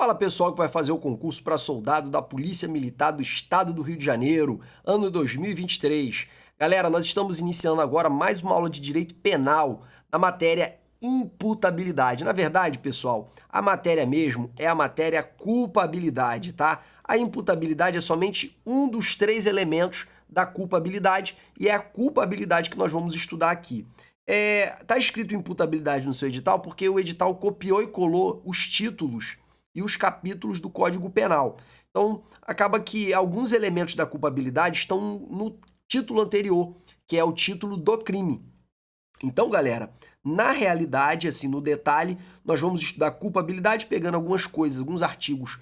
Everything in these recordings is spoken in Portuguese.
Fala pessoal que vai fazer o concurso para soldado da Polícia Militar do Estado do Rio de Janeiro, ano 2023. Galera, nós estamos iniciando agora mais uma aula de Direito Penal na matéria imputabilidade. Na verdade, pessoal, a matéria mesmo é a matéria culpabilidade, tá? A imputabilidade é somente um dos três elementos da culpabilidade e é a culpabilidade que nós vamos estudar aqui. Tá escrito imputabilidade no seu edital porque o edital copiou e colou os títulos e os capítulos do Código Penal. Então, acaba que alguns elementos da culpabilidade estão no título anterior, que é o título do crime. Então, galera, na realidade, assim, no detalhe, nós vamos estudar culpabilidade pegando algumas coisas, alguns artigos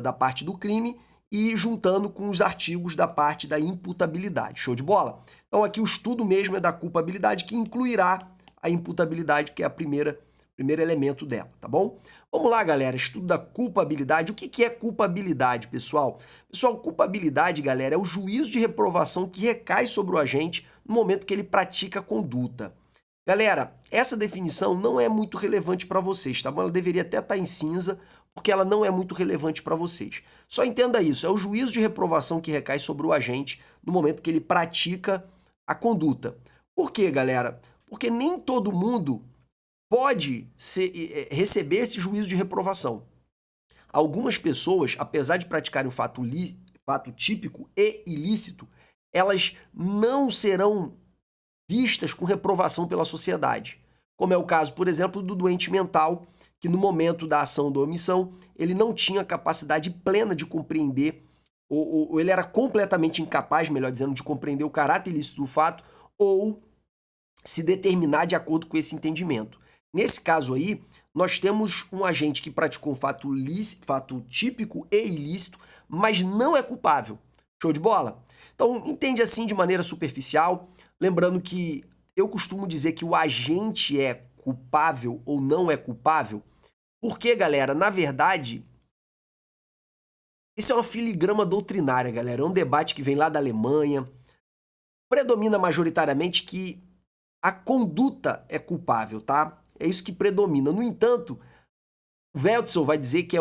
da parte do crime e juntando com os artigos da parte da imputabilidade. Show de bola? Então, aqui o estudo mesmo é da culpabilidade, que incluirá a imputabilidade, que é a primeiro elemento dela, tá bom? Vamos lá, galera, estudo da culpabilidade. O que é culpabilidade, pessoal? Pessoal, culpabilidade, galera, é o juízo de reprovação que recai sobre o agente no momento que ele pratica a conduta. Galera, essa definição não é muito relevante para vocês, tá bom? Ela deveria até estar em cinza, porque ela não é muito relevante para vocês. Só entenda isso, é o juízo de reprovação que recai sobre o agente no momento que ele pratica a conduta. Por quê, galera? Porque nem todo mundo pode receber esse juízo de reprovação. Algumas pessoas, apesar de praticarem o fato típico e ilícito, elas não serão vistas com reprovação pela sociedade. Como é o caso, por exemplo, do doente mental, que no momento da ação da omissão, ele não tinha capacidade plena de compreender, ou ele era completamente incapaz, melhor dizendo, de compreender o caráter ilícito do fato, ou se determinar de acordo com esse entendimento. Nesse caso aí, nós temos um agente que praticou um fato típico e ilícito, mas não é culpável. Show de bola? Então, entende assim de maneira superficial, lembrando que eu costumo dizer que o agente é culpável ou não é culpável, porque, galera, na verdade, isso é uma filigrama doutrinária, galera. É um debate que vem lá da Alemanha. Predomina majoritariamente que a conduta é culpável, tá? É isso que predomina. No entanto, Weltzel vai dizer que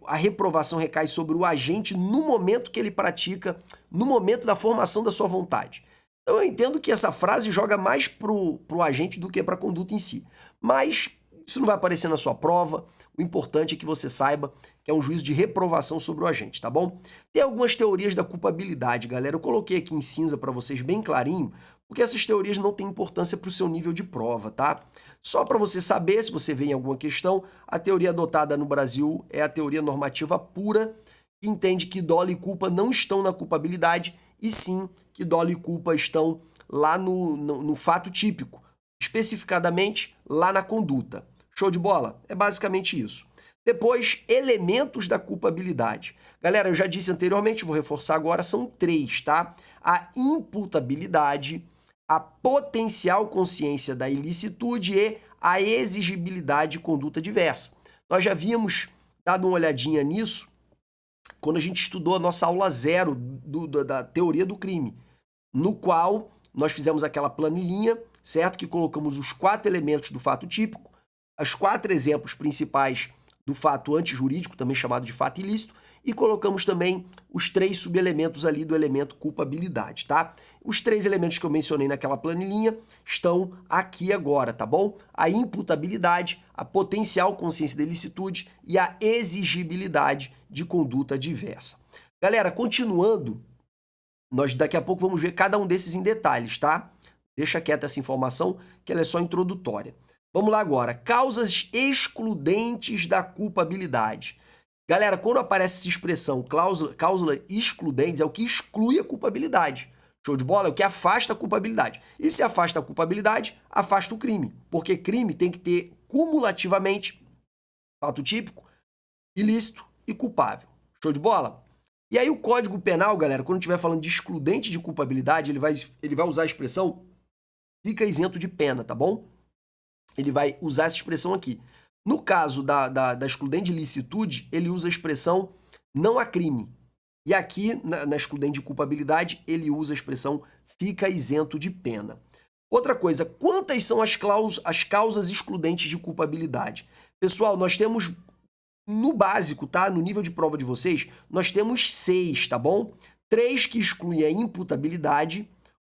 a reprovação recai sobre o agente no momento que ele pratica, no momento da formação da sua vontade. Então eu entendo que essa frase joga mais pro agente do que para a conduta em si. Mas isso não vai aparecer na sua prova. O importante é que você saiba que é um juízo de reprovação sobre o agente, tá bom? Tem algumas teorias da culpabilidade, galera. Eu coloquei aqui em cinza para vocês bem clarinho, porque essas teorias não têm importância para o seu nível de prova, tá? Só para você saber, se você vê em alguma questão, a teoria adotada no Brasil é a teoria normativa pura, que entende que dolo e culpa não estão na culpabilidade, e sim que dolo e culpa estão lá no fato típico, especificadamente lá na conduta. Show de bola? É basicamente isso. Depois, elementos da culpabilidade. Galera, eu já disse anteriormente, vou reforçar agora, são três, tá? A imputabilidade, a potencial consciência da ilicitude e a exigibilidade de conduta diversa. Nós já havíamos dado uma olhadinha nisso quando a gente estudou a nossa aula 0 da teoria do crime, no qual nós fizemos aquela planilhinha, certo? Que colocamos os 4 elementos do fato típico, os 4 exemplos principais do fato antijurídico, também chamado de fato ilícito, e colocamos também os 3 subelementos ali do elemento culpabilidade, tá? Os 3 elementos que eu mencionei naquela planilhinha estão aqui agora, tá bom? A imputabilidade, a potencial consciência da ilicitude e a exigibilidade de conduta diversa. Galera, continuando, nós daqui a pouco vamos ver cada um desses em detalhes, tá? Deixa quieta essa informação, que ela é só introdutória. Vamos lá agora. Causas excludentes da culpabilidade. Galera, quando aparece essa expressão cláusula excludentes, é o que exclui a culpabilidade. Show de bola? É o que afasta a culpabilidade. E se afasta a culpabilidade, afasta o crime. Porque crime tem que ter cumulativamente fato típico, ilícito e culpável. Show de bola? E aí o Código Penal, galera, quando estiver falando de excludente de culpabilidade, ele vai usar a expressão fica isento de pena, tá bom? Ele vai usar essa expressão aqui. No caso da excludente de ilicitude, ele usa a expressão não há crime. E aqui, na excludente de culpabilidade, ele usa a expressão fica isento de pena. Outra coisa, quantas são as causas excludentes de culpabilidade? Pessoal, nós temos no básico, tá? No nível de prova de vocês, nós temos 6, tá bom? 3 que excluem a imputabilidade,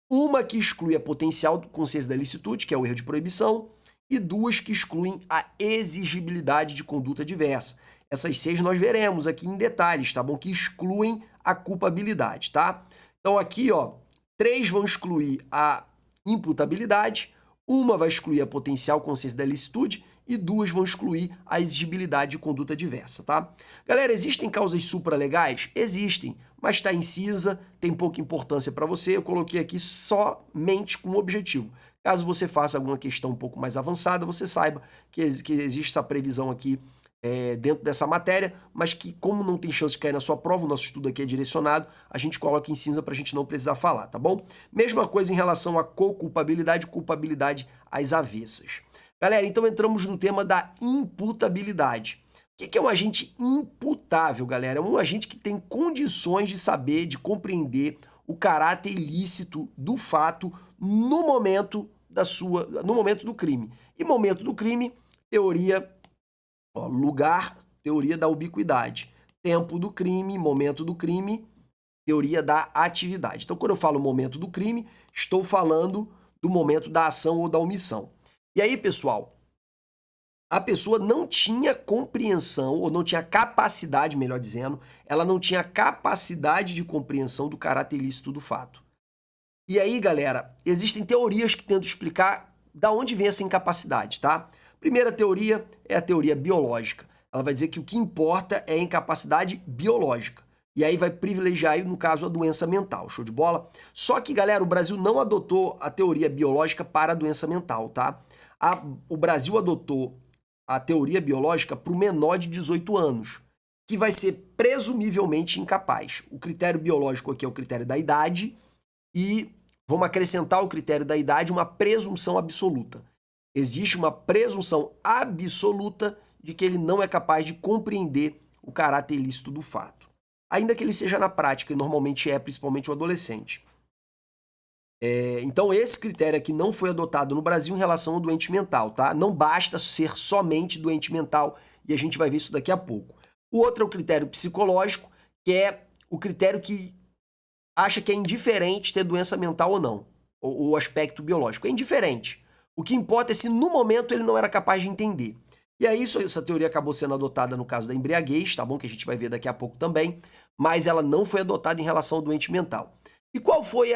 uma que exclui a potencial consciência da licitude, que é o erro de proibição, e 2 que excluem a exigibilidade de conduta diversa. Essas 6 nós veremos aqui em detalhes, tá bom? Que excluem a culpabilidade, tá? Então aqui, ó, 3 vão excluir a imputabilidade, uma vai excluir a potencial consciência da licitude e 2 vão excluir a exigibilidade de conduta diversa, tá? Galera, existem causas supralegais? Existem, mas está em cinza, tem pouca importância para você. Eu coloquei aqui somente com o objetivo. Caso você faça alguma questão um pouco mais avançada, você saiba que existe essa previsão aqui dentro dessa matéria, mas que como não tem chance de cair na sua prova, o nosso estudo aqui é direcionado, a gente coloca em cinza para a gente não precisar falar, tá bom? Mesma coisa em relação à co-culpabilidade, culpabilidade às avessas. Galera, então entramos no tema da imputabilidade. O que é um agente imputável, galera? É um agente que tem condições de saber, de compreender o caráter ilícito do fato no momento do crime. E momento do crime, teoria, lugar, teoria da ubiquidade. Tempo do crime, momento do crime, teoria da atividade. Então, quando eu falo momento do crime, estou falando do momento da ação ou da omissão. E aí, pessoal, a pessoa não tinha compreensão, ou não tinha capacidade, melhor dizendo, ela não tinha capacidade de compreensão do caráter ilícito do fato. E aí, galera, existem teorias que tentam explicar da onde vem essa incapacidade, tá? Primeira teoria é a teoria biológica. Ela vai dizer que o que importa é a incapacidade biológica. E aí vai privilegiar, no caso, a doença mental. Show de bola? Só que, galera, o Brasil não adotou a teoria biológica para a doença mental, tá? O Brasil adotou a teoria biológica para o menor de 18 anos, que vai ser presumivelmente incapaz. O critério biológico aqui é o critério da idade e vamos acrescentar ao critério da idade uma presunção absoluta. Existe uma presunção absoluta de que ele não é capaz de compreender o caráter ilícito do fato. Ainda que ele seja na prática, e normalmente é, principalmente o adolescente. Então esse critério aqui não foi adotado no Brasil em relação ao doente mental, tá? Não basta ser somente doente mental, e a gente vai ver isso daqui a pouco. O outro é o critério psicológico, que é o critério que acha que é indiferente ter doença mental ou não, o aspecto biológico. É indiferente. O que importa é se no momento ele não era capaz de entender. E aí essa teoria acabou sendo adotada no caso da embriaguez, tá bom? Que a gente vai ver daqui a pouco também, mas ela não foi adotada em relação ao doente mental. E qual foi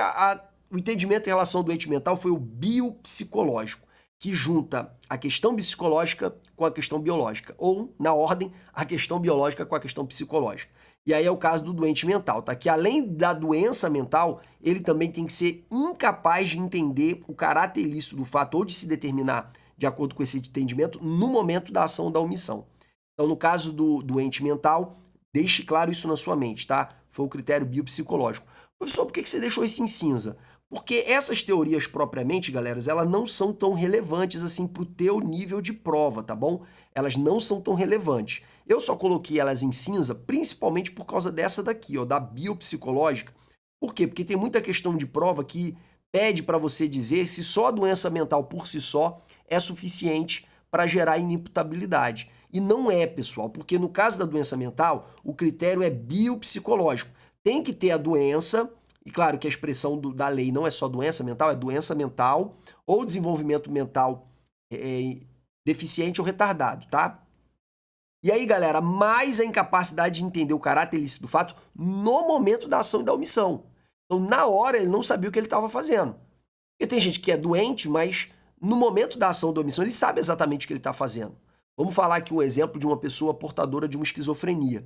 o entendimento em relação ao doente mental? Foi o biopsicológico, que junta a questão psicológica com a questão biológica, ou, na ordem, a questão biológica com a questão psicológica. E aí é o caso do doente mental, tá? Que além da doença mental, ele também tem que ser incapaz de entender o caráter ilícito do fato ou de se determinar de acordo com esse entendimento no momento da ação ou da omissão. Então, no caso do doente mental, deixe claro isso na sua mente, tá? Foi o critério biopsicológico. Professor, por que você deixou isso em cinza? Porque essas teorias propriamente, galera, elas não são tão relevantes assim para o teu nível de prova, tá bom? Elas não são tão relevantes. Eu só coloquei elas em cinza principalmente por causa dessa daqui, ó, da biopsicológica. Por quê? Porque tem muita questão de prova que pede para você dizer se só a doença mental por si só é suficiente para gerar inimputabilidade. E não é, pessoal, porque no caso da doença mental, o critério é biopsicológico. Tem que ter a doença, e claro que a expressão da lei não é só doença mental ou desenvolvimento mental deficiente ou retardado, tá? E aí, galera, mais a incapacidade de entender o caráter ilícito do fato no momento da ação e da omissão. Então, na hora, ele não sabia o que ele estava fazendo. Porque tem gente que é doente, mas no momento da ação ou da omissão, ele sabe exatamente o que ele está fazendo. Vamos falar aqui um exemplo de uma pessoa portadora de uma esquizofrenia.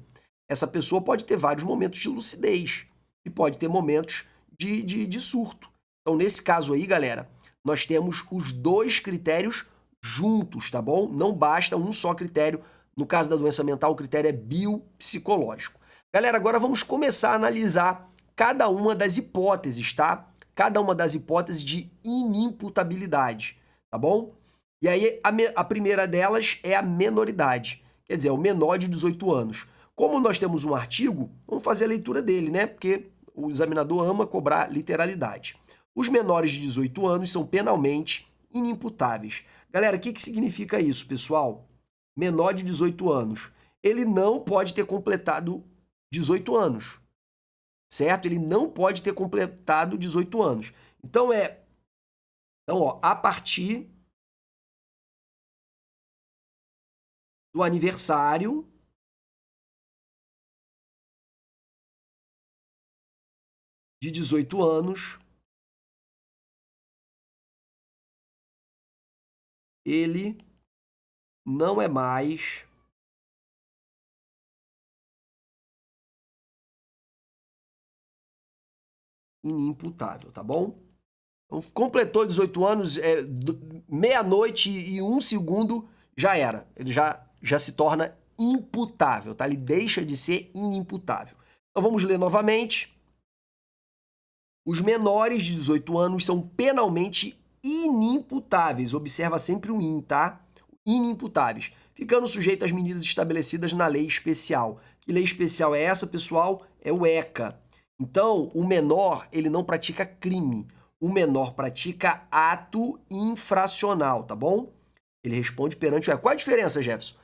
Essa pessoa pode ter vários momentos de lucidez e pode ter momentos de surto. Então, nesse caso aí, galera, nós temos os dois critérios juntos, tá bom? Não basta um só critério. No caso da doença mental, o critério é biopsicológico. Galera, agora vamos começar a analisar cada uma das hipóteses, tá? Cada uma das hipóteses de inimputabilidade, tá bom? E aí, a primeira delas é a menoridade, quer dizer, é o menor de 18 anos. Como nós temos um artigo, vamos fazer a leitura dele, né? Porque o examinador ama cobrar literalidade. Os menores de 18 anos são penalmente inimputáveis. Galera, o que significa isso, pessoal? Menor de 18 anos. ele não pode ter completado 18 anos, certo? Ele não pode ter completado 18 anos. Então, ó, a partir do aniversário de 18 anos, ele não é mais inimputável, tá bom? Então, completou 18 anos, meia-noite e 1 segundo, já era. Ele já se torna imputável, tá? Ele deixa de ser inimputável. Então vamos ler novamente. Os menores de 18 anos são penalmente inimputáveis. Observa sempre o in, tá? Inimputáveis. Ficando sujeitos às medidas estabelecidas na lei especial. Que lei especial é essa, pessoal? É o ECA. Então, o menor, ele não pratica crime. O menor pratica ato infracional, tá bom? Ele responde perante o ECA. Qual a diferença, Jefferson?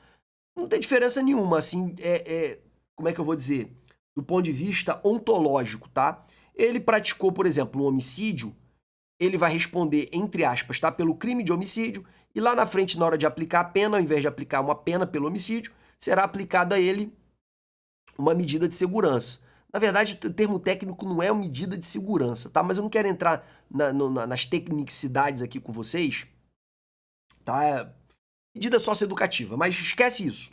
Não tem diferença nenhuma, assim, como é que eu vou dizer? Do ponto de vista ontológico, tá? Ele praticou, por exemplo, um homicídio, ele vai responder, entre aspas, tá? Pelo crime de homicídio, e lá na frente, na hora de aplicar a pena, ao invés de aplicar uma pena pelo homicídio, será aplicada a ele uma medida de segurança. Na verdade, o termo técnico não é uma medida de segurança, tá? Mas eu não quero entrar nas tecnicidades aqui com vocês, tá? Medida socioeducativa, mas esquece isso.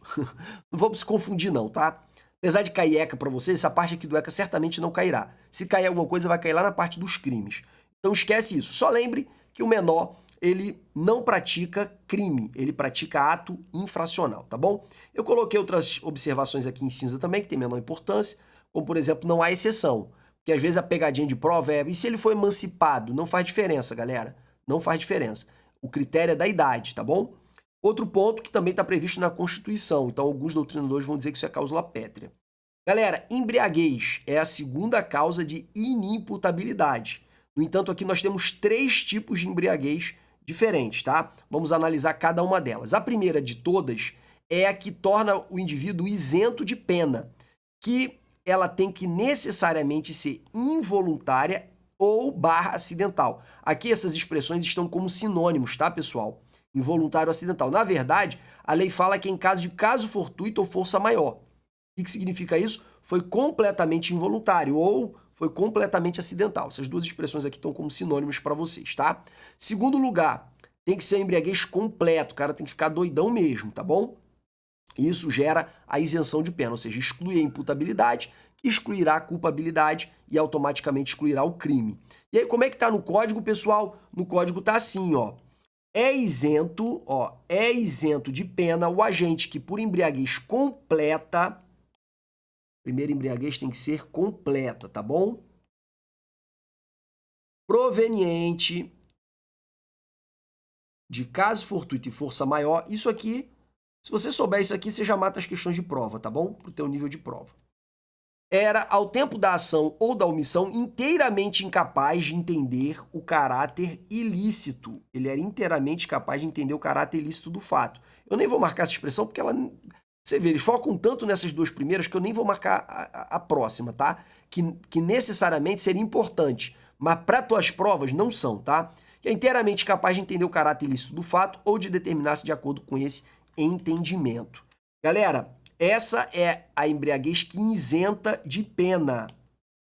Não vamos se confundir não, tá? Apesar de cair ECA para vocês, essa parte aqui do ECA certamente não cairá. Se cair alguma coisa, vai cair lá na parte dos crimes. Então esquece isso. Só lembre que o menor, ele não pratica crime, ele pratica ato infracional, tá bom? Eu coloquei outras observações aqui em cinza também, que tem menor importância, como por exemplo, não há exceção. Porque às vezes a pegadinha de prova e se ele for emancipado? Não faz diferença, galera. Não faz diferença. O critério é da idade, tá bom? Outro ponto que também está previsto na Constituição. Então, alguns doutrinadores vão dizer que isso é cláusula pétrea. Galera, embriaguez é a segunda causa de inimputabilidade. No entanto, aqui nós temos 3 tipos de embriaguez diferentes, tá? Vamos analisar cada uma delas. A primeira de todas é a que torna o indivíduo isento de pena, que ela tem que necessariamente ser involuntária ou acidental. Aqui essas expressões estão como sinônimos, tá, pessoal? Involuntário ou acidental. Na verdade, a lei fala que em caso de caso fortuito ou força maior. O que significa isso? Foi completamente involuntário ou foi completamente acidental. Essas duas expressões aqui estão como sinônimos para vocês, tá? Segundo lugar, tem que ser um embriaguez completo. O cara tem que ficar doidão mesmo, tá bom? Isso gera a isenção de pena, ou seja, exclui a imputabilidade, que excluirá a culpabilidade e automaticamente excluirá o crime. E aí, como é que tá no código, pessoal? No código tá assim, ó. É isento de pena o agente que por embriaguez completa, primeira embriaguez tem que ser completa, tá bom? Proveniente de caso fortuito e força maior, isso aqui, se você souber isso aqui, você já mata as questões de prova, tá bom? Pro teu nível de prova. Era, ao tempo da ação ou da omissão, inteiramente incapaz de entender o caráter ilícito. Ele era inteiramente capaz de entender o caráter ilícito do fato. Eu nem vou marcar essa expressão porque ela... Você vê, eles focam tanto nessas duas primeiras que eu nem vou marcar a próxima, tá? Que necessariamente seria importante, mas para tuas provas não são, tá? Que é inteiramente capaz de entender o caráter ilícito do fato ou de determinar-se de acordo com esse entendimento. Galera, essa é a embriaguez que isenta de pena.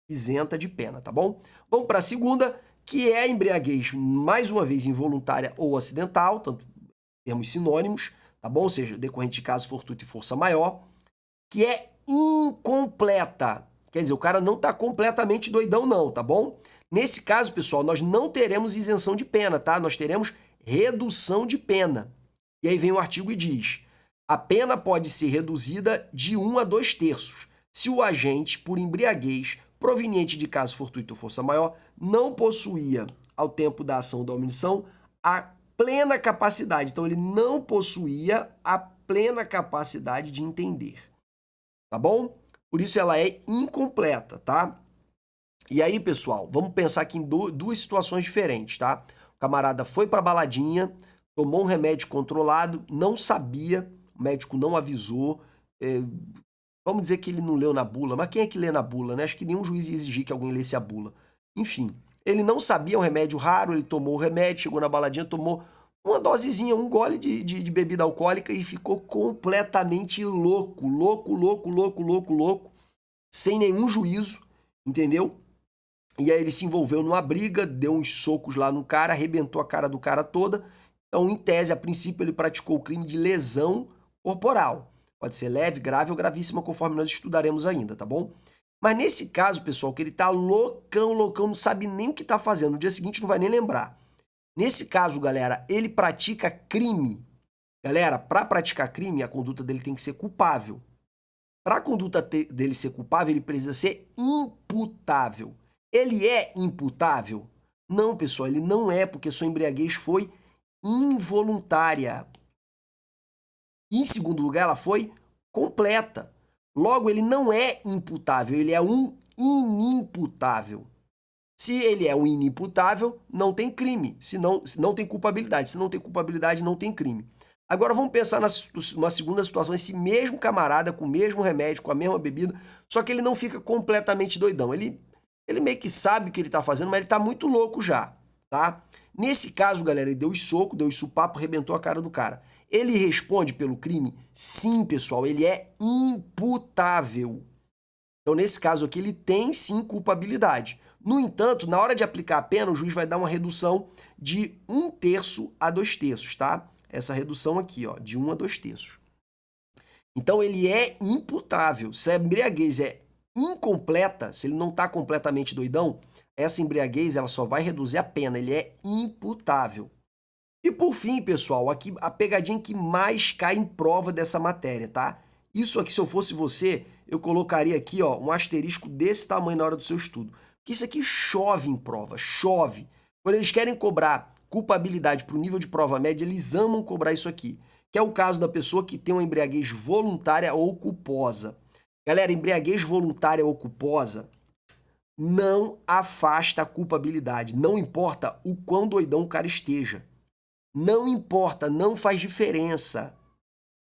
Isenta de pena, tá bom? Vamos para a segunda, que é a embriaguez, mais uma vez, involuntária ou acidental, tanto termos sinônimos, tá bom? Ou seja, decorrente de caso fortuito e força maior, que é incompleta. Quer dizer, o cara não está completamente doidão não, tá bom? Nesse caso, pessoal, nós não teremos isenção de pena, tá? Nós teremos redução de pena. E aí vem o artigo e diz: a pena pode ser reduzida de 1 a 2/3 se o agente, por embriaguez proveniente de caso fortuito ou força maior, não possuía, ao tempo da ação ou da omissão, a plena capacidade. Então, ele não possuía a plena capacidade de entender. Tá bom? Por isso ela é incompleta, tá? E aí, pessoal, vamos pensar aqui em duas situações diferentes, tá? O camarada foi pra baladinha, tomou um remédio controlado, não sabia, o médico não avisou, vamos dizer que ele não leu na bula, mas quem é que lê na bula, né? Acho que nenhum juiz ia exigir que alguém lesse a bula. Enfim, ele não sabia, um remédio raro, ele tomou o remédio, chegou na baladinha, tomou uma dosezinha, um gole de bebida alcoólica e ficou completamente louco, louco, sem nenhum juízo, entendeu? E aí ele se envolveu numa briga, deu uns socos lá no cara, arrebentou a cara do cara toda. Então, em tese, a princípio, ele praticou o crime de lesão corporal. Pode ser leve, grave ou gravíssima, conforme nós estudaremos ainda, tá bom? Mas nesse caso, pessoal, que ele tá loucão, não sabe nem o que tá fazendo, no dia seguinte não vai nem lembrar. Nesse caso, galera, ele pratica crime. Galera, para praticar crime, a conduta dele tem que ser culpável. Para a conduta dele ser culpável, ele precisa ser imputável. Ele é imputável? Não, pessoal, ele não é, porque sua embriaguez foi involuntária. Em segundo lugar, ela foi completa. Logo, ele não é imputável, ele é um inimputável. Se ele é um inimputável, não tem crime. Se não tem culpabilidade. Se não tem culpabilidade, não tem crime. Agora vamos pensar numa segunda situação. Esse mesmo camarada com o mesmo remédio, com a mesma bebida, só que ele não fica completamente doidão. Ele meio que sabe o que ele tá fazendo, mas ele tá muito louco já, tá? Nesse caso, galera, ele deu os socos, deu os supapos, arrebentou a cara do cara. Ele responde pelo crime? Sim, pessoal, ele é imputável. Então, nesse caso aqui, ele tem sim culpabilidade. No entanto, na hora de aplicar a pena, o juiz vai dar uma redução de 1/3 a 2/3, tá? Essa redução aqui, ó, de 1 a 2/3. Então, ele é imputável. Se a embriaguez é incompleta, se ele não está completamente doidão, essa embriaguez ela só vai reduzir a pena, ele é imputável. E por fim, pessoal, aqui a pegadinha que mais cai em prova dessa matéria, tá? Isso aqui, se eu fosse você, eu colocaria aqui, ó, um asterisco desse tamanho na hora do seu estudo. Porque isso aqui chove em prova, chove. Quando eles querem cobrar culpabilidade para o nível de prova média, eles amam cobrar isso aqui, que é o caso da pessoa que tem uma embriaguez voluntária ou culposa. Galera, embriaguez voluntária ou culposa não afasta a culpabilidade, não importa o quão doidão o cara esteja. Não importa, não faz diferença.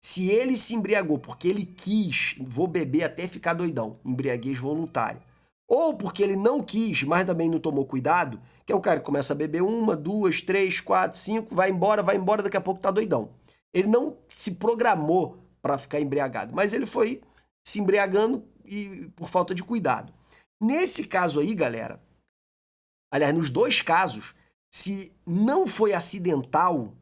Se ele se embriagou porque ele quis, vou beber até ficar doidão, embriaguez voluntária. Ou porque ele não quis, mas também não tomou cuidado, que é o cara que começa a beber 1, 2, 3, 4, 5, vai embora, daqui a pouco tá doidão. Ele não se programou para ficar embriagado, mas ele foi se embriagando e por falta de cuidado. Nesse caso aí, galera, aliás, nos dois casos, se não foi acidental,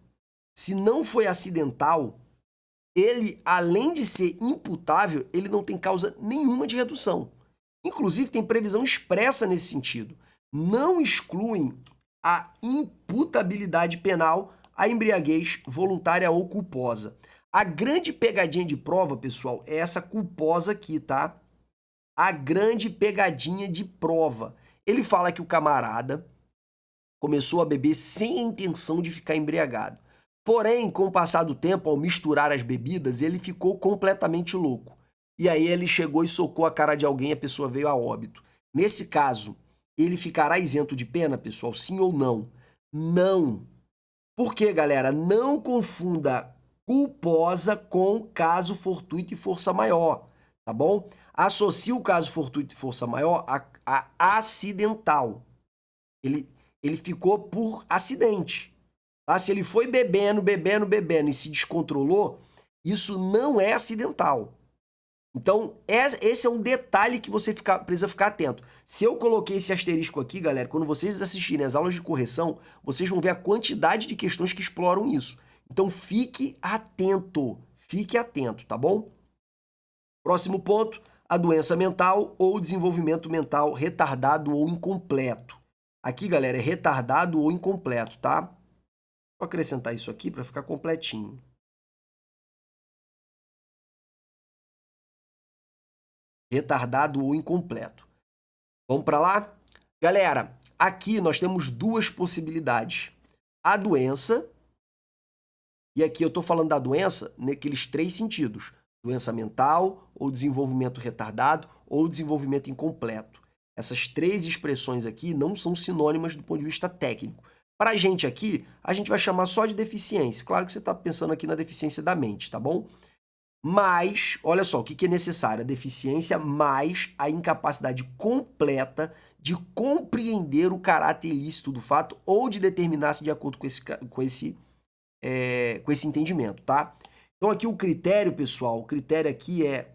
ele, além de ser imputável, ele não tem causa nenhuma de redução. Inclusive, tem previsão expressa nesse sentido. Não excluem a imputabilidade penal a embriaguez voluntária ou culposa. A grande pegadinha de prova, pessoal, é essa culposa aqui, tá? A grande pegadinha de prova. Ele fala que o camarada começou a beber sem a intenção de ficar embriagado. Porém, com o passar do tempo, ao misturar as bebidas, ele ficou completamente louco. E aí ele chegou e socou a cara de alguém e a pessoa veio a óbito. Nesse caso, ele ficará isento de pena, pessoal? Sim ou não? Não. Por quê, galera? Não confunda culposa com caso fortuito e força maior, tá bom? Associe o caso fortuito e força maior a acidental. Ele ficou por acidente. Tá? Se ele foi bebendo e se descontrolou, isso não é acidental. Então, esse é um detalhe que você precisa ficar atento. Se eu coloquei esse asterisco aqui, galera, quando vocês assistirem as aulas de correção, vocês vão ver a quantidade de questões que exploram isso. Então, fique atento, tá bom? Próximo ponto, a doença mental ou desenvolvimento mental retardado ou incompleto. Aqui, galera, é retardado ou incompleto, tá? Vou acrescentar isso aqui para ficar completinho. Retardado ou incompleto. Vamos para lá? Galera, aqui nós temos duas possibilidades. A doença, e aqui eu estou falando da doença naqueles 3 sentidos. Doença mental, ou desenvolvimento retardado, ou desenvolvimento incompleto. Essas 3 expressões aqui não são sinônimas do ponto de vista técnico. Para a gente aqui, a gente vai chamar só de deficiência. Claro que você está pensando aqui na deficiência da mente, tá bom? mais, olha só, o que é necessário? A deficiência mais a incapacidade completa de compreender o caráter ilícito do fato ou de determinar-se de acordo com esse entendimento, tá? Então aqui o critério, pessoal, o critério aqui é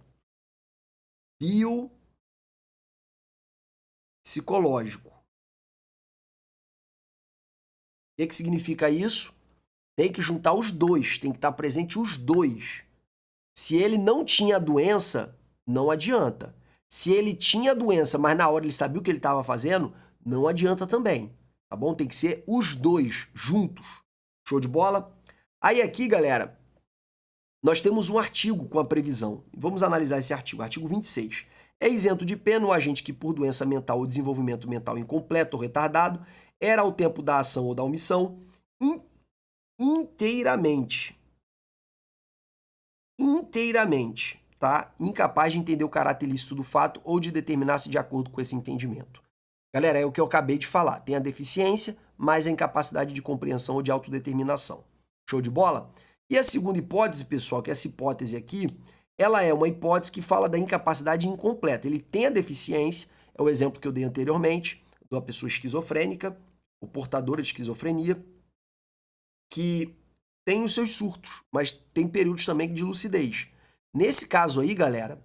biopsicológico. O que significa isso? Tem que juntar os dois, tem que estar presente os dois. Se ele não tinha a doença, não adianta. Se ele tinha a doença, mas na hora ele sabia o que ele estava fazendo, não adianta também, tá bom? Tem que ser os dois juntos. Show de bola? Aí aqui, galera, nós temos um artigo com a previsão. Vamos analisar esse artigo. Artigo 26. É isento de pena o agente que, por doença mental ou desenvolvimento mental incompleto ou retardado, era ao tempo da ação ou da omissão, inteiramente, tá? Incapaz de entender o caráter ilícito do fato ou de determinar-se de acordo com esse entendimento. Galera, é o que eu acabei de falar. Tem a deficiência, mais a incapacidade de compreensão ou de autodeterminação. Show de bola? E a segunda hipótese, pessoal, que essa hipótese aqui, ela é uma hipótese que fala da incapacidade incompleta. Ele tem a deficiência, é o exemplo que eu dei anteriormente, de uma pessoa esquizofrênica, ou portadora de esquizofrenia, que tem os seus surtos, mas tem períodos também de lucidez. Nesse caso aí, galera,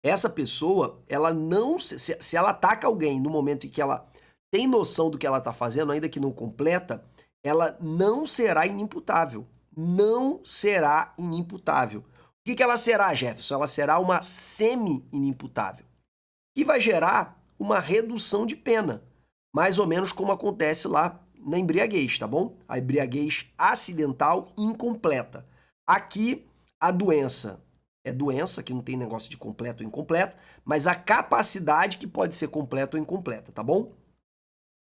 essa pessoa, ela não, se ela ataca alguém no momento em que ela tem noção do que ela está fazendo, ainda que não completa, ela não será inimputável. Não será inimputável. O que ela será, Jefferson? Ela será uma semi-inimputável, que vai gerar uma redução de pena, mais ou menos como acontece lá na embriaguez, tá bom? A embriaguez acidental incompleta. Aqui, a doença é doença, que não tem negócio de completa ou incompleta, mas a capacidade que pode ser completa ou incompleta, tá bom?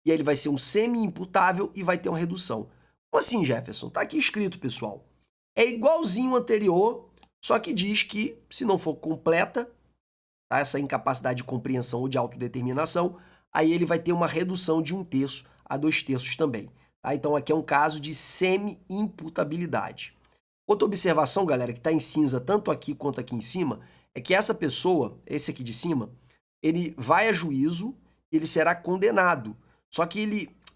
E aí ele vai ser um semi-imputável e vai ter uma redução. Como assim, Jefferson? Tá aqui escrito, pessoal. É igualzinho ao anterior, só que diz que, se não for completa, tá, essa incapacidade de compreensão ou de autodeterminação, aí ele vai ter uma redução de 1/3 a 2/3 também. Tá? Então aqui é um caso de semi-imputabilidade. Outra observação, galera, que está em cinza tanto aqui quanto aqui em cima, é que essa pessoa, esse aqui de cima, ele vai a juízo e ele será condenado. Só que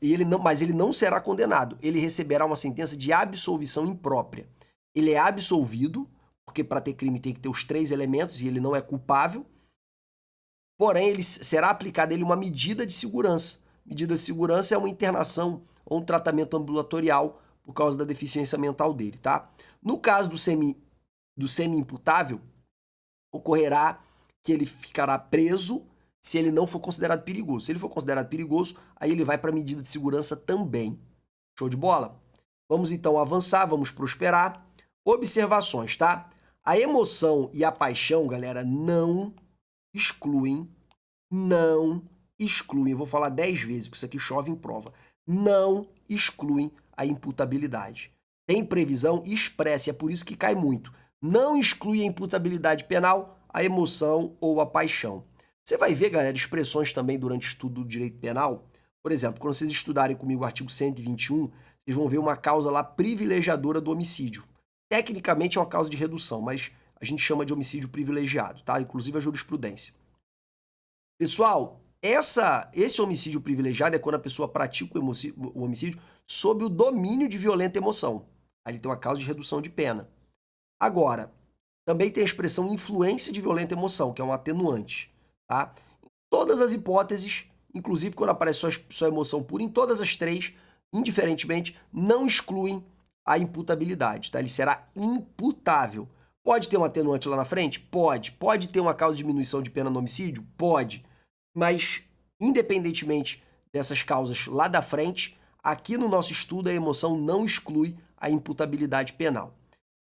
ele não será condenado. Ele receberá uma sentença de absolvição imprópria. Ele é absolvido, porque para ter crime tem que ter os 3 elementos e ele não é culpável. Porém, será aplicada a ele uma medida de segurança. Medida de segurança é uma internação ou um tratamento ambulatorial por causa da deficiência mental dele, tá? No caso do semi-imputável, ocorrerá que ele ficará preso se ele não for considerado perigoso. Se ele for considerado perigoso, aí ele vai para a medida de segurança também. Show de bola? Vamos então avançar, vamos prosperar. Observações, tá? A emoção e a paixão, galera, não excluem, vou falar 10 vezes, porque isso aqui chove em prova, não excluem a imputabilidade. Tem previsão expressa, é por isso que cai muito. Não exclui a imputabilidade penal, a emoção ou a paixão. Você vai ver, galera, expressões também durante o estudo do direito penal. Por exemplo, quando vocês estudarem comigo o artigo 121, vocês vão ver uma causa lá privilegiadora do homicídio. Tecnicamente é uma causa de redução, mas a gente chama de homicídio privilegiado, tá? Inclusive a jurisprudência. Pessoal, esse homicídio privilegiado é quando a pessoa pratica o homicídio sob o domínio de violenta emoção. Aí ele tem uma causa de redução de pena. Agora, também tem a expressão influência de violenta emoção, que é um atenuante. Tá? Em todas as hipóteses, inclusive quando aparece sua emoção pura, em todas as 3, indiferentemente, não excluem a imputabilidade. Tá? Ele será imputável. Pode ter um atenuante lá na frente? Pode. Pode ter uma causa de diminuição de pena no homicídio? Pode. Mas, independentemente dessas causas lá da frente, aqui no nosso estudo a emoção não exclui a imputabilidade penal.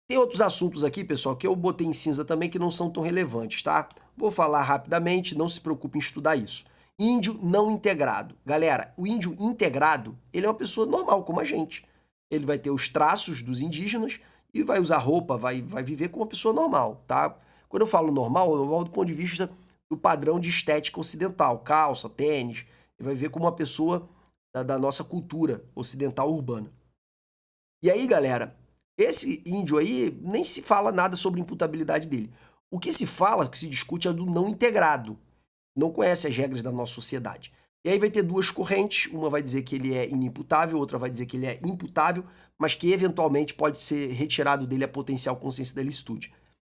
Tem outros assuntos aqui, pessoal, que eu botei em cinza também que não são tão relevantes, tá? Vou falar rapidamente, não se preocupe em estudar isso. Índio não integrado. Galera, o índio integrado, ele é uma pessoa normal, como a gente. Ele vai ter os traços dos indígenas e vai usar roupa, vai viver como uma pessoa normal, tá? Quando eu falo normal do ponto de vista do padrão de estética ocidental, calça, tênis, ele vai viver como uma pessoa da nossa cultura ocidental urbana. E aí, galera, esse índio aí nem se fala nada sobre a imputabilidade dele. O que se fala, o que se discute é do não integrado. Não conhece as regras da nossa sociedade. E aí vai ter duas correntes, uma vai dizer que ele é inimputável, outra vai dizer que ele é imputável, mas que eventualmente pode ser retirado dele a potencial consciência da licitude.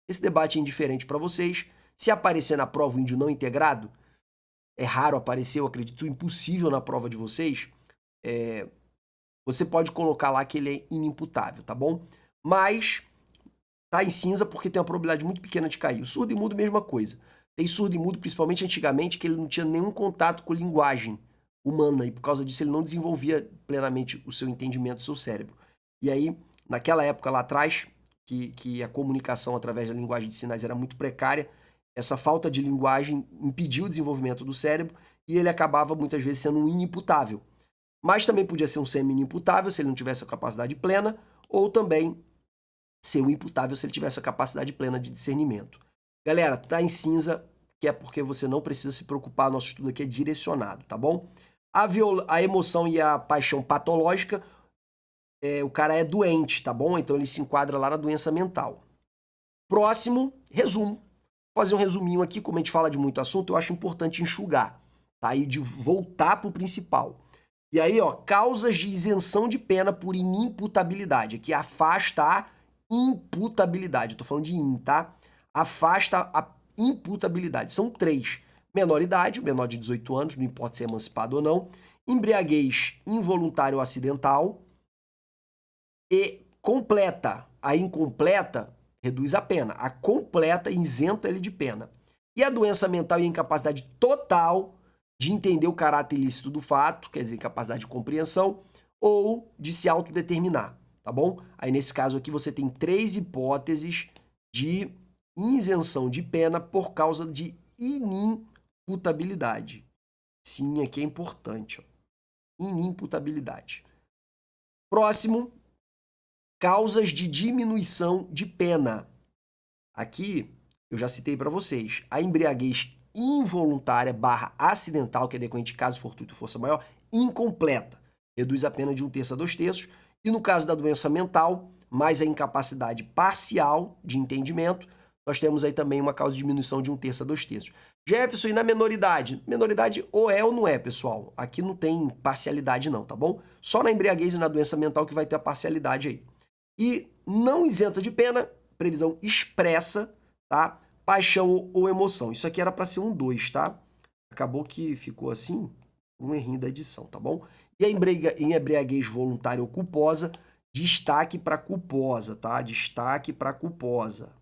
Esse debate é indiferente para vocês. Se aparecer na prova o índio não integrado, é raro aparecer, eu acredito, impossível na prova de vocês, você pode colocar lá que ele é inimputável, tá bom? Mas tá em cinza porque tem uma probabilidade muito pequena de cair. O surdo e mudo, mesma coisa. Tem surdo e mudo, principalmente antigamente, que ele não tinha nenhum contato com linguagem humana e por causa disso ele não desenvolvia plenamente o seu entendimento, o seu cérebro. E aí, naquela época lá atrás, que a comunicação através da linguagem de sinais era muito precária, essa falta de linguagem impediu o desenvolvimento do cérebro e ele acabava muitas vezes sendo um inimputável. Mas também podia ser um semi-inimputável se ele não tivesse a capacidade plena, ou também ser um imputável se ele tivesse a capacidade plena de discernimento. Galera, tá em cinza, que é porque você não precisa se preocupar, nosso estudo aqui é direcionado, tá bom? A emoção e a paixão patológica, o cara é doente, tá bom? Então ele se enquadra lá na doença mental. Próximo, resumo. Vou fazer um resuminho aqui, como a gente fala de muito assunto, eu acho importante enxugar, tá? E de voltar pro principal. E aí, ó, causas de isenção de pena por inimputabilidade. Aqui afasta a imputabilidade. Eu tô falando de in, tá? Afasta a imputabilidade. São 3. Menor idade, o menor de 18 anos, não importa se é emancipado ou não. Embriaguez involuntária ou acidental. E completa. A incompleta reduz a pena. A completa isenta ele de pena. E a doença mental e a incapacidade total de entender o caráter ilícito do fato, quer dizer, incapacidade de compreensão, ou de se autodeterminar, tá bom? Aí nesse caso aqui você tem 3 hipóteses de isenção de pena por causa de inimputabilidade. Sim, aqui é importante, ó. Inimputabilidade. Próximo, causas de diminuição de pena. Aqui eu já citei para vocês, a embriaguez involuntária / acidental, que é decorrente de caso fortuito força maior, incompleta, reduz a pena de 1/3 a 2/3, e no caso da doença mental, mais a incapacidade parcial de entendimento, nós temos aí também uma causa de diminuição de 1/3 a 2/3. Jefferson, e na menoridade? Menoridade ou é ou não é, pessoal. Aqui não tem parcialidade não, tá bom? Só na embriaguez e na doença mental que vai ter a parcialidade aí. E não isenta de pena, previsão expressa, tá? Paixão ou emoção. Isso aqui era para ser um 2, tá? Acabou que ficou assim, um errinho da edição, tá bom? E a embriaguez voluntária ou culposa, destaque para culposa, tá? Destaque para culposa.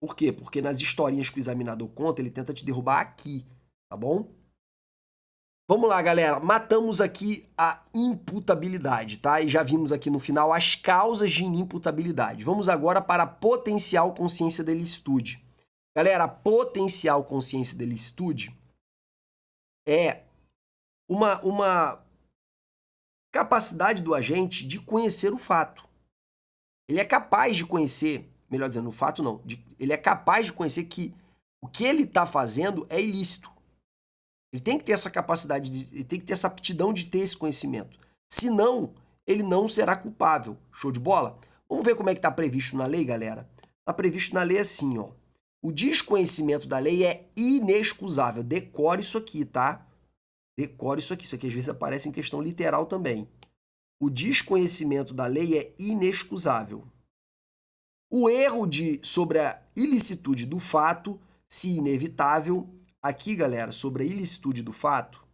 Por quê? Porque nas historinhas que o examinador conta, ele tenta te derrubar aqui, tá bom? Vamos lá, galera. Matamos aqui a imputabilidade, tá? E já vimos aqui no final as causas de inimputabilidade. Vamos agora para a potencial consciência da ilicitude. Galera, a potencial consciência da ilicitude é uma capacidade do agente de conhecer o fato. Ele é capaz de conhecer, melhor dizendo, o fato não, ele é capaz de conhecer que o que ele está fazendo é ilícito. Ele tem que ter essa capacidade, ele tem que ter essa aptidão de ter esse conhecimento. Senão, ele não será culpável. Show de bola? Vamos ver como é que está previsto na lei, galera? Está previsto na lei assim, ó. O desconhecimento da lei é inexcusável. Decore isso aqui, tá? Decore isso aqui. Isso aqui às vezes aparece em questão literal também. O desconhecimento da lei é inexcusável. O erro sobre a ilicitude do fato, se inevitável. Aqui, galera, sobre a ilicitude do fato,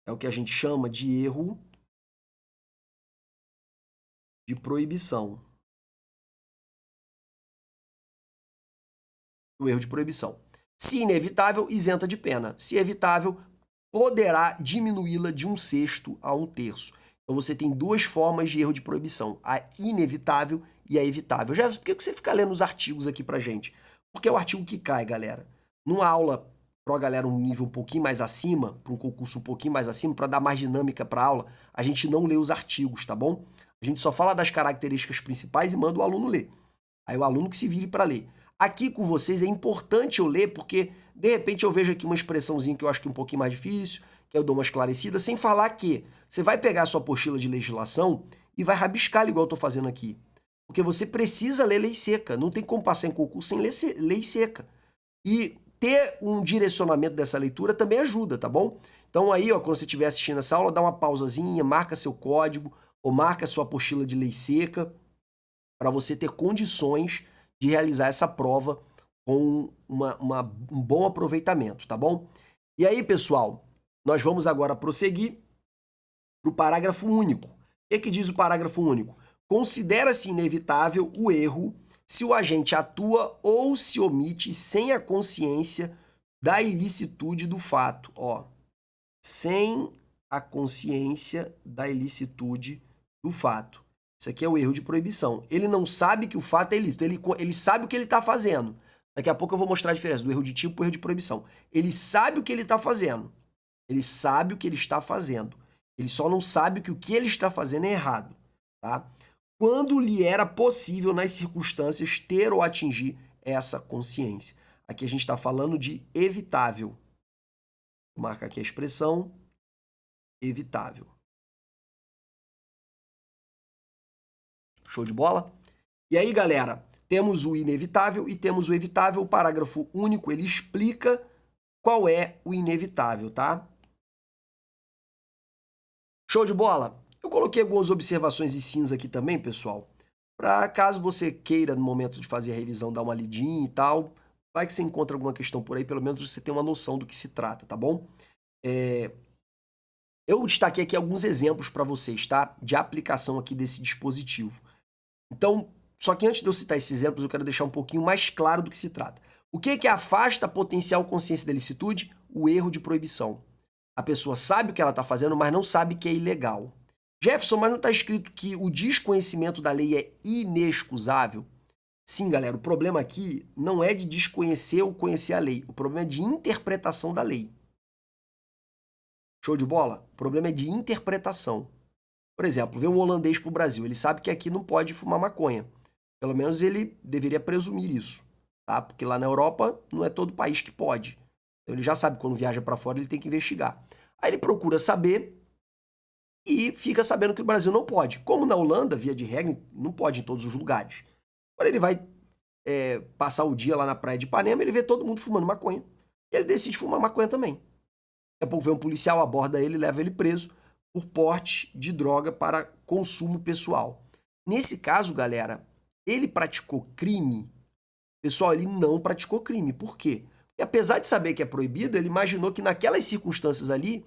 é o que a gente chama de erro de proibição. O erro de proibição. Se inevitável, isenta de pena. Se evitável, poderá diminuí-la de 1/6 a 1/3. Então você tem 2 formas de erro de proibição, a inevitável e a evitável. Jefferson, por que você fica lendo os artigos aqui pra gente? Porque é o artigo que cai, galera. Numa aula para a galera um nível um pouquinho mais acima, para um concurso um pouquinho mais acima, para dar mais dinâmica para a aula, a gente não lê os artigos, tá bom? A gente só fala das características principais e manda o aluno ler. Aí o aluno que se vire para ler. Aqui com vocês é importante eu ler, porque de repente eu vejo aqui uma expressãozinha que eu acho que é um pouquinho mais difícil, que eu dou uma esclarecida, sem falar que você vai pegar a sua apostila de legislação e vai rabiscar igual eu estou fazendo aqui. Porque você precisa ler lei seca, não tem como passar em concurso sem ler lei seca. E ter um direcionamento dessa leitura também ajuda, tá bom? Então aí, ó, quando você estiver assistindo essa aula, dá uma pausazinha, marca seu código ou marca sua apostila de lei seca para você ter condições de realizar essa prova com um bom aproveitamento, tá bom? E aí, pessoal, nós vamos agora prosseguir para o parágrafo único. O que diz o parágrafo único? Considera-se inevitável o erro se o agente atua ou se omite sem a consciência da ilicitude do fato. Ó, sem a consciência da ilicitude do fato. Isso aqui é o erro de proibição. Ele não sabe que o fato é ilícito, ele sabe o que ele está fazendo. Daqui a pouco eu vou mostrar a diferença do erro de tipo para o erro de proibição. Ele sabe o que ele está fazendo. Ele sabe o que ele está fazendo. Ele só não sabe que o que ele está fazendo é errado. Tá? Quando lhe era possível, nas circunstâncias, ter ou atingir essa consciência. Aqui a gente está falando de evitável. Vou marcar aqui a expressão evitável. Show de bola? E aí, galera, temos o inevitável e temos o evitável. O parágrafo único, ele explica qual é o inevitável, tá? Show de bola? Eu coloquei algumas observações em cinza aqui também, pessoal, para caso você queira, no momento de fazer a revisão, dar uma lidinha e tal, vai que você encontra alguma questão por aí, pelo menos você tem uma noção do que se trata, tá bom? Eu destaquei aqui alguns exemplos para vocês, tá? De aplicação aqui desse dispositivo. Então, só que antes de eu citar esses exemplos, eu quero deixar um pouquinho mais claro do que se trata. O que é que afasta a potencial consciência da ilicitude? O erro de proibição. A pessoa sabe o que ela está fazendo, mas não sabe que é ilegal. Jefferson, mas não está escrito que o desconhecimento da lei é inexcusável? Sim, galera, o problema aqui não é de desconhecer ou conhecer a lei. O problema é de interpretação da lei. Show de bola? O problema é de interpretação. Por exemplo, vem um holandês para o Brasil, ele sabe que aqui não pode fumar maconha. Pelo menos ele deveria presumir isso, tá? Porque lá na Europa não é todo país que pode. Então ele já sabe que quando viaja para fora ele tem que investigar. Aí ele procura saber e fica sabendo que o Brasil não pode. Como na Holanda, via de regra, não pode em todos os lugares. Quando ele vai passar o dia lá na praia de Ipanema, ele vê todo mundo fumando maconha. E ele decide fumar maconha também. Daqui a pouco vem um policial, aborda ele, leva ele preso por porte de droga para consumo pessoal. Nesse caso, galera, ele praticou crime? Pessoal, ele não praticou crime. Por quê? Porque apesar de saber que é proibido, ele imaginou que naquelas circunstâncias ali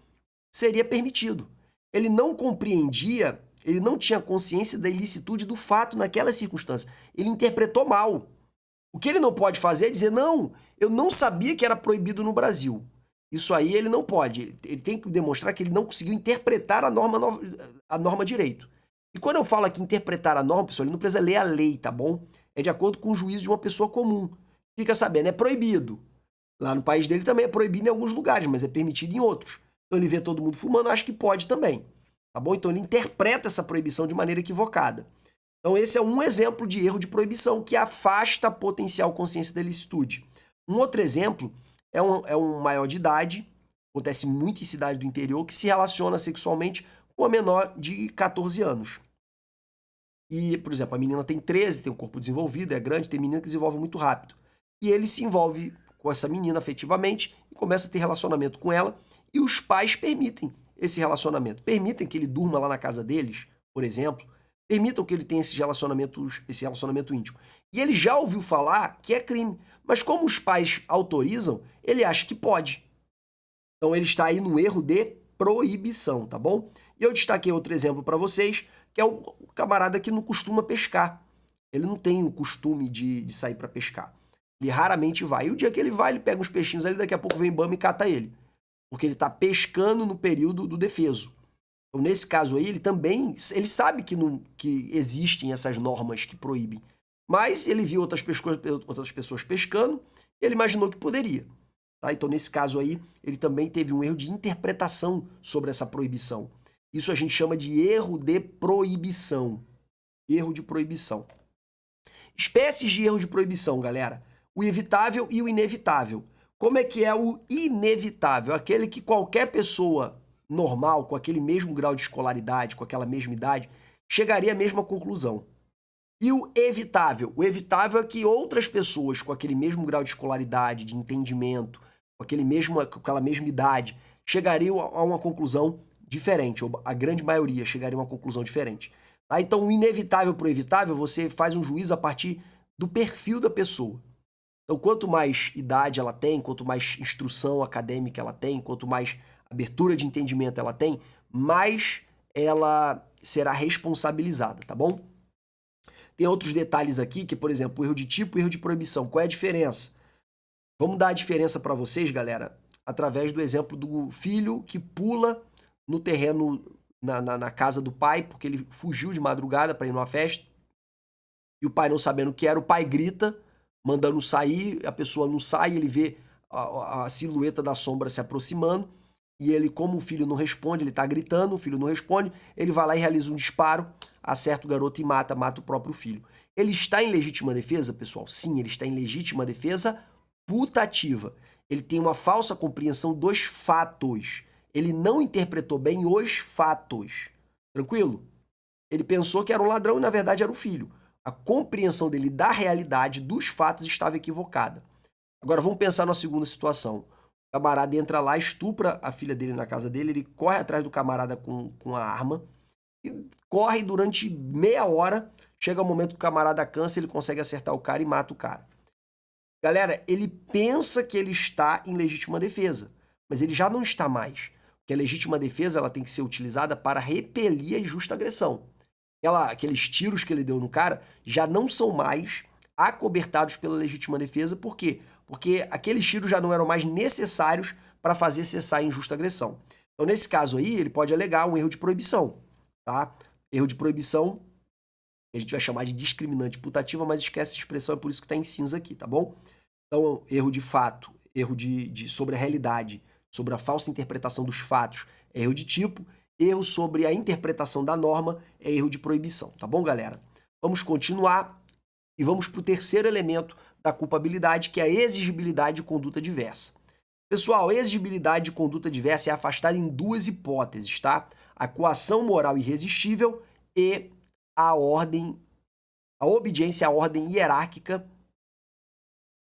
seria permitido. Ele não compreendia, ele não tinha consciência da ilicitude do fato naquelas circunstâncias. Ele interpretou mal. O que ele não pode fazer é dizer, não, eu não sabia que era proibido no Brasil. Isso aí ele não pode. Ele tem que demonstrar que ele não conseguiu interpretar a norma direito. E quando eu falo aqui interpretar a norma, pessoal, ele não precisa ler a lei, tá bom? É de acordo com o juízo de uma pessoa comum. Fica sabendo, é proibido. Lá no país dele também é proibido em alguns lugares, mas é permitido em outros. Então ele vê todo mundo fumando, acha que pode também. Tá bom? Então ele interpreta essa proibição de maneira equivocada. Então esse é um exemplo de erro de proibição que afasta a potencial consciência da ilicitude. Um outro exemplo é um maior de idade, acontece muito em cidade do interior, que se relaciona sexualmente com a menor de 14 anos. E, por exemplo, a menina tem 13, tem um corpo desenvolvido, é grande, tem menina que desenvolve muito rápido. E ele se envolve com essa menina afetivamente e começa a ter relacionamento com ela, e os pais permitem esse relacionamento. Permitem que ele durma lá na casa deles, por exemplo, permitam que ele tenha esse relacionamento íntimo. E ele já ouviu falar que é crime, mas como os pais autorizam, ele acha que pode. Então ele está aí no erro de proibição, tá bom? E eu destaquei outro exemplo para vocês, que é o camarada que não costuma pescar. Ele não tem o costume de sair para pescar. Ele raramente vai. E o dia que ele vai, ele pega uns peixinhos ali, daqui a pouco vem Bama e cata ele. Porque ele está pescando no período do defeso. Então, nesse caso aí, ele sabe que existem essas normas que proíbem. Mas ele viu outras pessoas pescando e ele imaginou que poderia. Tá? Então, nesse caso aí, ele também teve um erro de interpretação sobre essa proibição. Isso a gente chama de erro de proibição. Erro de proibição. Espécies de erro de proibição, galera. o evitável e o inevitável. Como é que é o inevitável? Aquele que qualquer pessoa normal, com aquele mesmo grau de escolaridade, com aquela mesma idade, chegaria à mesma conclusão. E o evitável? O evitável é que outras pessoas com aquele mesmo grau de escolaridade, de entendimento, com aquela mesma idade, chegariam a uma conclusão diferente, ou a grande maioria chegaria a uma conclusão diferente. Tá? Então, o inevitável para o evitável, você faz um juízo a partir do perfil da pessoa. Então, quanto mais idade ela tem, quanto mais instrução acadêmica ela tem, quanto mais abertura de entendimento ela tem, mais ela será responsabilizada, tá bom? Tem outros detalhes aqui, que, por exemplo, o erro de tipo e erro de proibição. Qual é a diferença? Vamos dar a diferença para vocês, galera, através do exemplo do filho que pula no terreno, na casa do pai, porque ele fugiu de madrugada para ir numa festa, e o pai não sabendo o que era, o pai grita, mandando sair, a pessoa não sai, ele vê a silhueta da sombra se aproximando, e ele, como o filho não responde, ele tá gritando, o filho não responde, ele vai lá e realiza um disparo, acerta o garoto e mata o próprio filho. Ele está em legítima defesa, pessoal? Sim, ele está em legítima defesa putativa. Ele tem uma falsa compreensão dos fatos. Ele não interpretou bem os fatos. Tranquilo? Ele pensou que era um ladrão e, na verdade, era o filho. A compreensão dele da realidade, dos fatos, estava equivocada. Agora, vamos pensar na segunda situação. O camarada entra lá, estupra a filha dele na casa dele, ele corre atrás do camarada com a arma, e corre durante meia hora, chega o momento que o camarada cansa, ele consegue acertar o cara e mata o cara. Galera, ele pensa que ele está em legítima defesa, mas ele já não está mais. Porque a legítima defesa ela tem que ser utilizada para repelir a injusta agressão. Aqueles tiros que ele deu no cara já não são mais acobertados pela legítima defesa. Por quê? Porque aqueles tiros já não eram mais necessários para fazer cessar a injusta agressão. Então, nesse caso aí, ele pode alegar um erro de proibição, tá? Erro de proibição, que a gente vai chamar de discriminante putativa, mas esquece essa expressão, é por isso que está em cinza aqui, tá bom? Então, erro de fato, erro sobre a realidade, sobre a falsa interpretação dos fatos, é erro de tipo. Erro sobre a interpretação da norma é erro de proibição, tá bom, galera? Vamos continuar e vamos para o terceiro elemento da culpabilidade, que é a exigibilidade de conduta diversa. Pessoal, a exigibilidade de conduta diversa é afastada em duas hipóteses, tá? A coação moral irresistível e a obediência à ordem hierárquica,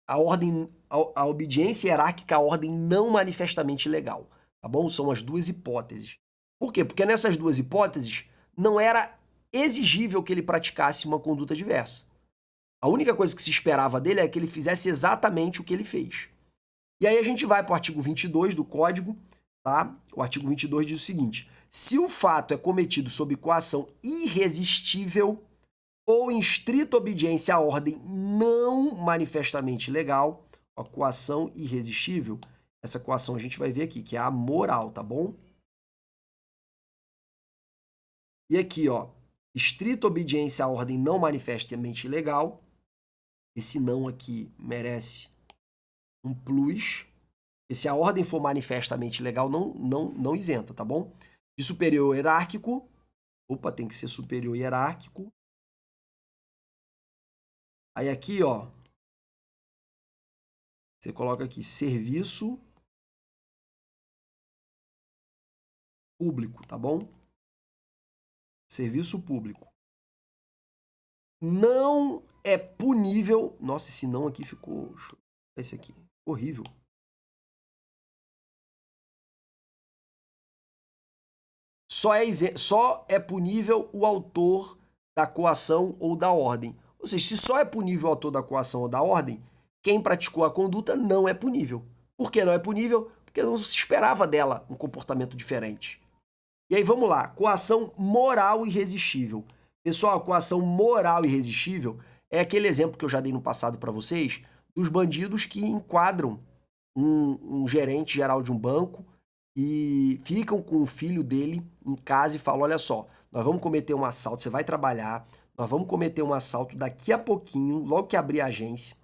a obediência hierárquica à ordem não manifestamente legal, tá bom? São as duas hipóteses. Por quê? Porque nessas duas hipóteses não era exigível que ele praticasse uma conduta diversa. A única coisa que se esperava dele é que ele fizesse exatamente o que ele fez. E aí a gente vai para o artigo 22 do Código, tá? O artigo 22 diz o seguinte: se o fato é cometido sob coação irresistível ou em estrita obediência à ordem não manifestamente legal, a coação irresistível, essa coação a gente vai ver aqui, que é a moral, tá bom? E aqui, ó, estrita obediência à ordem não manifestamente legal. Esse não aqui merece um plus. E se a ordem for manifestamente legal, não isenta, tá bom? De superior hierárquico. Opa, tem que ser superior hierárquico. Aí aqui, ó, você coloca aqui serviço público, tá bom? Serviço público. Não é punível. Nossa, esse não aqui ficou. Esse aqui, horrível. Só é punível o autor da coação ou da ordem. Ou seja, se só é punível o autor da coação ou da ordem, quem praticou a conduta não é punível. Por que não é punível? Porque não se esperava dela um comportamento diferente. E aí vamos lá, coação moral irresistível. Pessoal, coação moral irresistível é aquele exemplo que eu já dei no passado para vocês, dos bandidos que enquadram um gerente geral de um banco e ficam com o filho dele em casa e falam: olha só, nós vamos cometer um assalto, você vai trabalhar, nós vamos cometer um assalto daqui a pouquinho, logo que abrir a agência,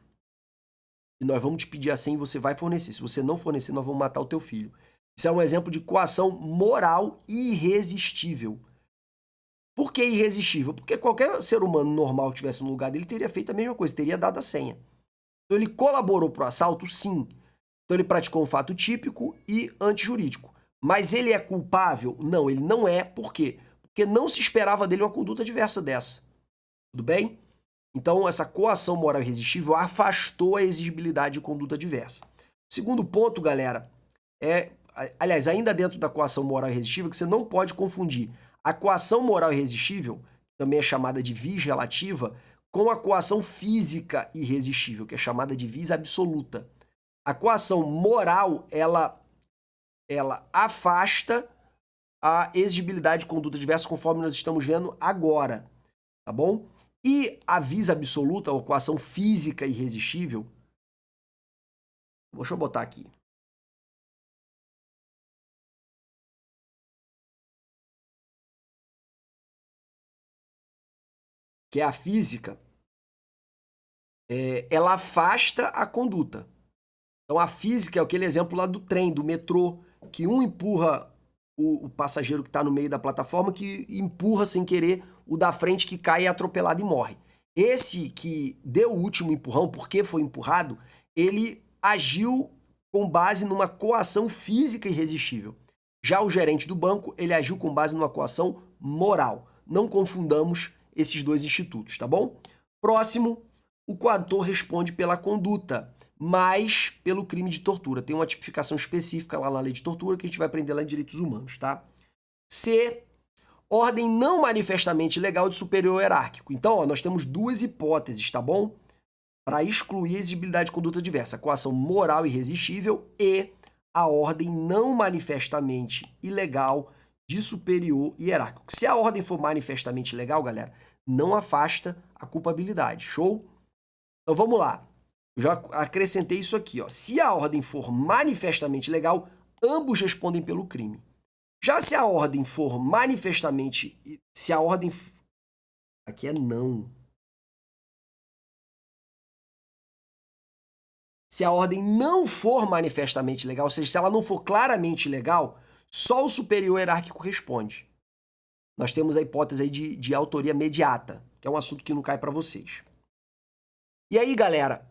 e nós vamos te pedir a senha e você vai fornecer. Se você não fornecer, nós vamos matar o teu filho. Isso é um exemplo de coação moral irresistível. Por que irresistível? Porque qualquer ser humano normal que estivesse no lugar dele teria feito a mesma coisa, teria dado a senha. Então ele colaborou para o assalto? Sim. Então ele praticou um fato típico e antijurídico. Mas ele é culpável? Não, ele não é. Por quê? Porque não se esperava dele uma conduta diversa dessa. Tudo bem? Então essa coação moral irresistível afastou a exigibilidade de conduta diversa. Segundo ponto, galera, aliás, ainda dentro da coação moral irresistível, que você não pode confundir a coação moral irresistível, também é chamada de vis relativa, com a coação física irresistível, que é chamada de vis absoluta. A coação moral, ela afasta a exigibilidade de conduta diversa, conforme nós estamos vendo agora, tá bom? E a vis absoluta, ou coação física irresistível, deixa eu botar aqui. Que é a física, ela afasta a conduta. Então a física é aquele exemplo lá do trem, do metrô, que um empurra o passageiro que está no meio da plataforma, que empurra sem querer o da frente, que cai atropelado e morre. Esse que deu o último empurrão, porque foi empurrado, ele agiu com base numa coação física irresistível. Já o gerente do banco, ele agiu com base numa coação moral. Não confundamos esses dois institutos, tá bom? Próximo, o coator responde pela conduta, mas pelo crime de tortura. Tem uma tipificação específica lá na lei de tortura que a gente vai aprender lá em direitos humanos, tá? C, ordem não manifestamente legal de superior hierárquico. Então, ó, nós temos duas hipóteses, tá bom? Para excluir a exigibilidade de conduta diversa, a coação moral irresistível e a ordem não manifestamente ilegal de superior hierárquico. Se a ordem for manifestamente legal, galera, não afasta a culpabilidade. Show? Então vamos lá. Eu já acrescentei isso aqui, ó. Se a ordem for manifestamente legal, ambos respondem pelo crime. Já se a ordem for manifestamente... Se a ordem... Aqui é não. Se a ordem não for manifestamente legal, ou seja, se ela não for claramente legal, só o superior hierárquico responde. Nós temos a hipótese aí de autoria mediata, que é um assunto que não cai para vocês. E aí, galera,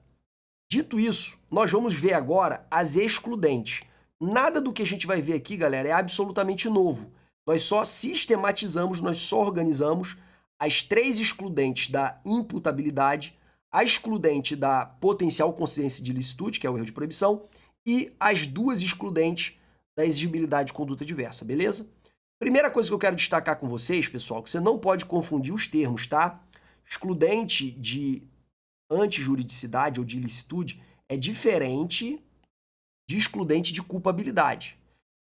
dito isso, nós vamos ver agora as excludentes. Nada do que a gente vai ver aqui, galera, é absolutamente novo. Nós só sistematizamos, nós só organizamos as três excludentes da imputabilidade, a excludente da potencial consciência de ilicitude, que é o erro de proibição, e as duas excludentes da exigibilidade de conduta diversa, beleza? Primeira coisa que eu quero destacar com vocês, pessoal, que você não pode confundir os termos, tá? Excludente de antijuridicidade ou de ilicitude é diferente de excludente de culpabilidade.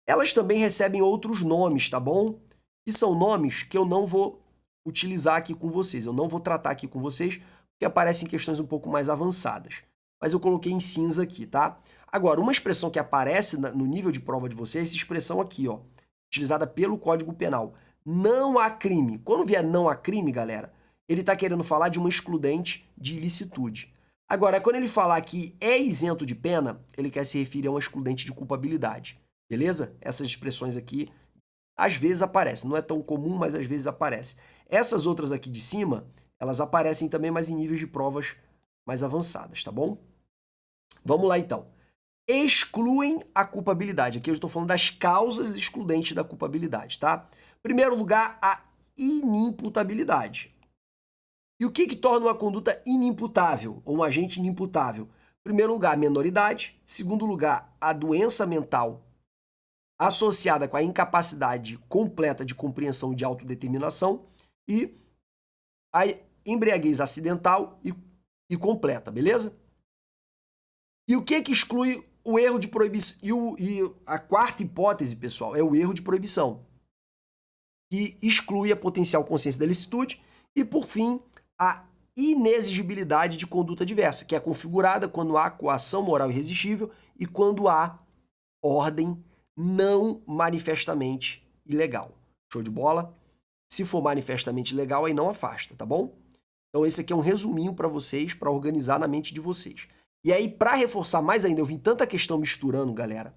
Elas também recebem outros nomes, tá bom? Que são nomes que eu não vou utilizar aqui com vocês, eu não vou tratar aqui com vocês, porque aparecem questões um pouco mais avançadas. Mas eu coloquei em cinza aqui, tá? Agora, uma expressão que aparece no nível de prova de vocês é essa expressão aqui, ó, utilizada pelo Código Penal. Não há crime. Quando vier não há crime, galera, ele está querendo falar de uma excludente de ilicitude. Agora, quando ele falar que é isento de pena, ele quer se referir a uma excludente de culpabilidade. Beleza? Essas expressões aqui, às vezes aparecem. Não é tão comum, mas às vezes aparece. Essas outras aqui de cima, elas aparecem também, mas em níveis de provas mais avançadas, tá bom? Vamos lá, então. Excluem a culpabilidade. Aqui eu estou falando das causas excludentes da culpabilidade, tá? Em primeiro lugar, a inimputabilidade. E o que torna uma conduta inimputável, ou um agente inimputável? Em primeiro lugar, a menoridade. Em segundo lugar, a doença mental associada com a incapacidade completa de compreensão e de autodeterminação. E a embriaguez acidental e completa, beleza? E o que exclui o erro de proibição? E a quarta hipótese, pessoal, é o erro de proibição, que exclui a potencial consciência da ilicitude. E, por fim, a inexigibilidade de conduta diversa, que é configurada quando há coação moral irresistível e quando há ordem não manifestamente ilegal. Show de bola? Se for manifestamente ilegal, aí não afasta, tá bom? Então esse aqui é um resuminho para vocês, para organizar na mente de vocês. E aí, para reforçar mais ainda, eu vi tanta questão misturando, galera,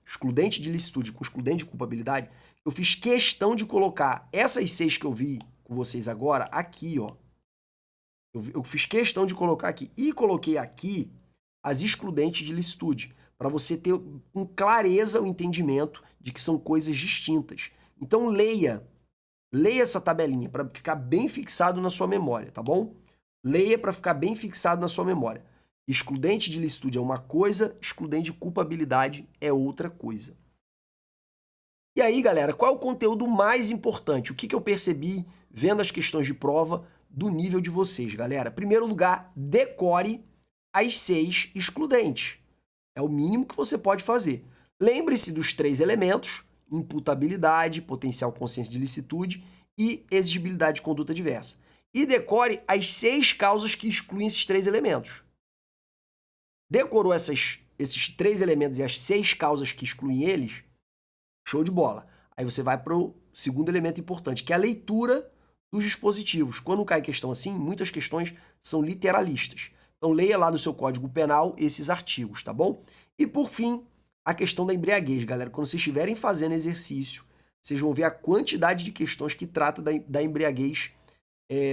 excludente de ilicitude com excludente de culpabilidade, eu fiz questão de colocar essas 6 que eu vi com vocês agora aqui, ó. Eu fiz questão de colocar aqui. E coloquei aqui as excludentes de licitude, para você ter com clareza o entendimento de que são coisas distintas. Então leia essa tabelinha para ficar bem fixado na sua memória, tá bom? Leia para ficar bem fixado na sua memória. Excludente de licitude é uma coisa, excludente de culpabilidade é outra coisa. E aí, galera, qual é o conteúdo mais importante? O que eu percebi vendo as questões de prova do nível de vocês, galera? Em primeiro lugar, decore as 6 excludentes. É o mínimo que você pode fazer. Lembre-se dos 3 elementos: imputabilidade, potencial consciência de licitude e exigibilidade de conduta diversa. E decore as 6 causas que excluem esses 3 elementos. Decorou esses 3 elementos e as 6 causas que excluem eles? Show de bola. Aí você vai para o segundo elemento importante, que é a leitura dos dispositivos. Quando cai questão assim, muitas questões são literalistas. Então leia lá no seu Código Penal esses artigos, tá bom? E por fim, a questão da embriaguez, galera. Quando vocês estiverem fazendo exercício, vocês vão ver a quantidade de questões que trata da embriaguez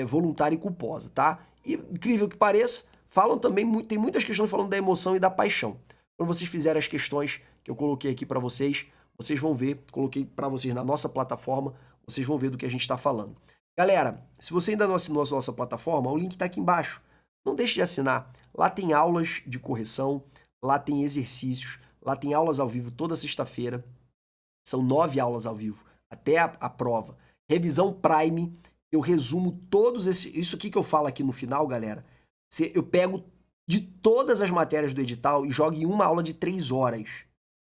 voluntária e culposa, tá? E, incrível que pareça, falam também, tem muitas questões falando da emoção e da paixão. Quando vocês fizerem as questões que eu coloquei aqui para vocês vão ver, coloquei para vocês na nossa plataforma, vocês vão ver do que a gente está falando. Galera, se você ainda não assinou a nossa plataforma, o link está aqui embaixo. Não deixe de assinar. Lá tem aulas de correção, lá tem exercícios, lá tem aulas ao vivo toda sexta-feira. São 9 aulas ao vivo, até a prova. Revisão Prime, eu resumo todos esses... Isso aqui que eu falo aqui no final, galera, eu pego de todas as matérias do edital e jogo em uma aula de 3 horas,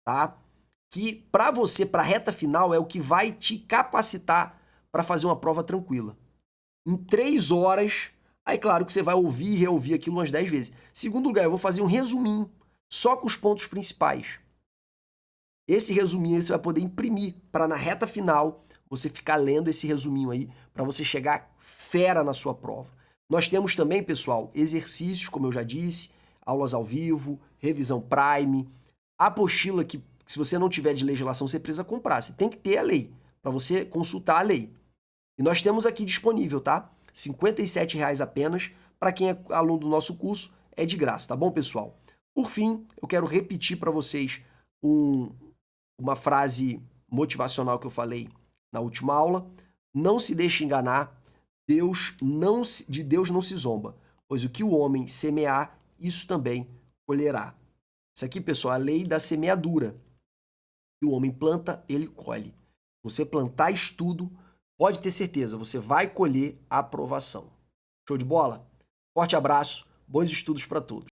tá? Que para você, para a reta final, é o que vai te capacitar para fazer uma prova tranquila. Em 3 horas, aí claro que você vai ouvir e reouvir aquilo umas 10 vezes. Segundo lugar, eu vou fazer um resuminho, só com os pontos principais. Esse resuminho você vai poder imprimir para na reta final você ficar lendo esse resuminho aí para você chegar fera na sua prova. Nós temos também, pessoal, exercícios, como eu já disse, aulas ao vivo, revisão Prime, apostila que se você não tiver de legislação, você precisa comprar. Você tem que ter a lei, para você consultar a lei. E nós temos aqui disponível, tá? R$ 57,00 apenas. Para quem é aluno do nosso curso, é de graça, tá bom, pessoal? Por fim, eu quero repetir para vocês uma frase motivacional que eu falei na última aula. Não se deixe enganar, de Deus não se zomba, pois o que o homem semear, isso também colherá. Isso aqui, pessoal, é a lei da semeadura. Que o homem planta, ele colhe. Você plantar estudo, pode ter certeza, você vai colher a aprovação. Show de bola? Forte abraço, bons estudos para todos.